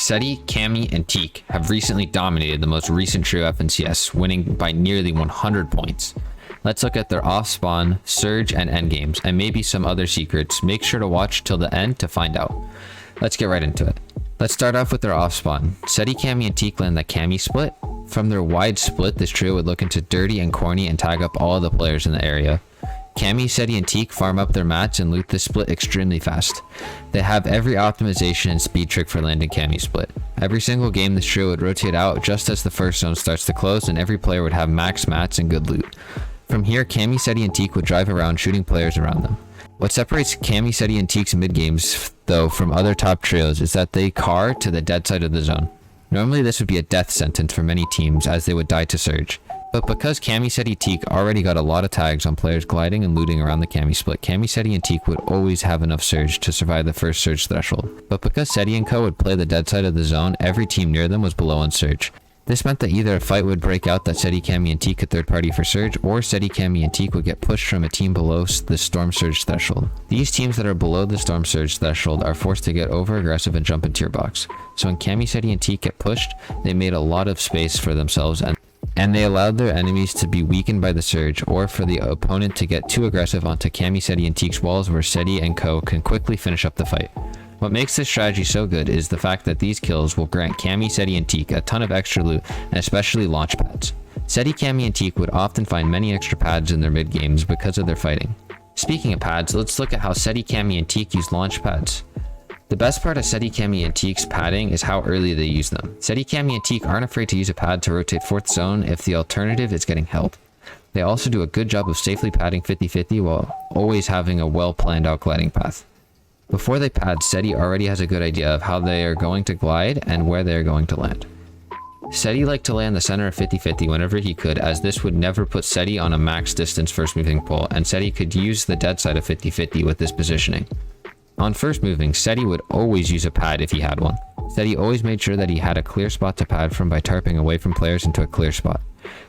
Setty, Kami, and Teeq have recently dominated the most recent trio FNCS, winning by nearly 100 points. Let's look at their off-spawn, surge, and endgames, and maybe some other secrets. Make sure to watch till the end to find out. Let's get right into it. Let's start off with their off-spawn. Setty, Kami, and Teeq land the Kami split. From their wide split, this trio would look into dirty and corny and tag up all of the players in the area. Kami, Setty, and Teeq farm up their mats and loot this split extremely fast. They have every optimization and speed trick for landing Kami split. Every single game this trio would rotate out just as the first zone starts to close, and every player would have max mats and good loot. From here, Kami, Setty, and Teeq would drive around shooting players around them. What separates Kami, Setty, and Teeq's mid-games, though, from other top trios is that they car to the dead side of the zone. Normally this would be a death sentence for many teams as they would die to surge. But because Kami, Setty, Teeq already got a lot of tags on players gliding and looting around the Kami split, Kami, Setty, and Teeq would always have enough surge to survive the first surge threshold. But because Setty and co would play the dead side of the zone, every team near them was below on surge. This meant that either a fight would break out that Setty, Kami, and Teeq could third party for surge, or Setty, Kami, and Teeq would get pushed from a team below the storm surge threshold. These teams that are below the storm surge threshold are forced to get over aggressive and jump into your box. So when Kami, Setty, and Teeq get pushed, they made a lot of space for themselves and they allowed their enemies to be weakened by the surge, or for the opponent to get too aggressive onto Kami, Setty, and Teeq's walls where Setty and co can quickly finish up the fight. What makes this strategy so good is the fact that these kills will grant Kami, Setty, and Teeq a ton of extra loot, and especially launch pads. Setty, Kami, and Teeq would often find many extra pads in their mid games because of their fighting. Speaking of pads, let's look at how Setty, Kami, and Teeq use launch pads. The best part of Setty, Kami, and Teeq's padding is how early they use them. Setty, Kami, and Teeq aren't afraid to use a pad to rotate 4th zone if the alternative is getting held. They also do a good job of safely padding 50-50 while always having a well planned out gliding path. Before they pad, Setty already has a good idea of how they are going to glide and where they are going to land. Setty liked to land the center of 50-50 whenever he could, as this would never put Setty on a max distance first moving pole, and Setty could use the dead side of 50-50 with this positioning. On first moving, Setty would always use a pad if he had one. Setty always made sure that he had a clear spot to pad from by tarping away from players into a clear spot.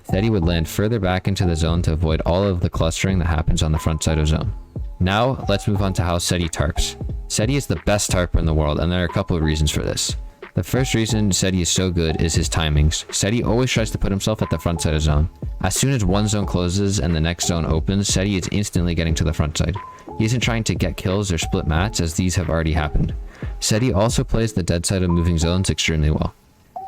Setty would land further back into the zone to avoid all of the clustering that happens on the front side of zone. Now, let's move on to how Setty tarps. Setty is the best tarper in the world, and there are a couple of reasons for this. The first reason Setty is so good is his timings. Setty always tries to put himself at the front side of zone. As soon as one zone closes and the next zone opens, Setty is instantly getting to the front side. He isn't trying to get kills or split mats, as these have already happened. Setty also plays the dead side of moving zones extremely well.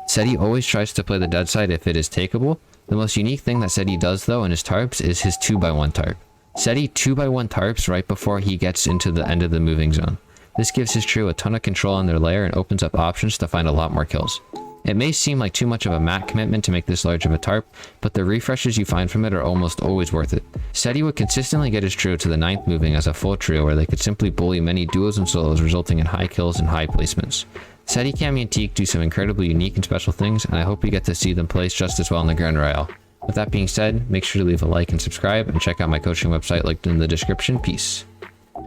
Setty always tries to play the dead side if it is takeable. The most unique thing that Setty does though in his tarps is his 2x1 tarp. Setty 2x1 tarps right before he gets into the end of the moving zone. This gives his trio a ton of control on their layer and opens up options to find a lot more kills. It may seem like too much of a mat commitment to make this large of a tarp, but the refreshes you find from it are almost always worth it. Setty would consistently get his trio to the 9th moving as a full trio where they could simply bully many duos and solos, resulting in high kills and high placements. Setty, Kami, and Teeq do some incredibly unique and special things, and I hope we get to see them place just as well in the Grand Royale. With that being said, make sure to leave a like and subscribe, and check out my coaching website linked in the description. Peace.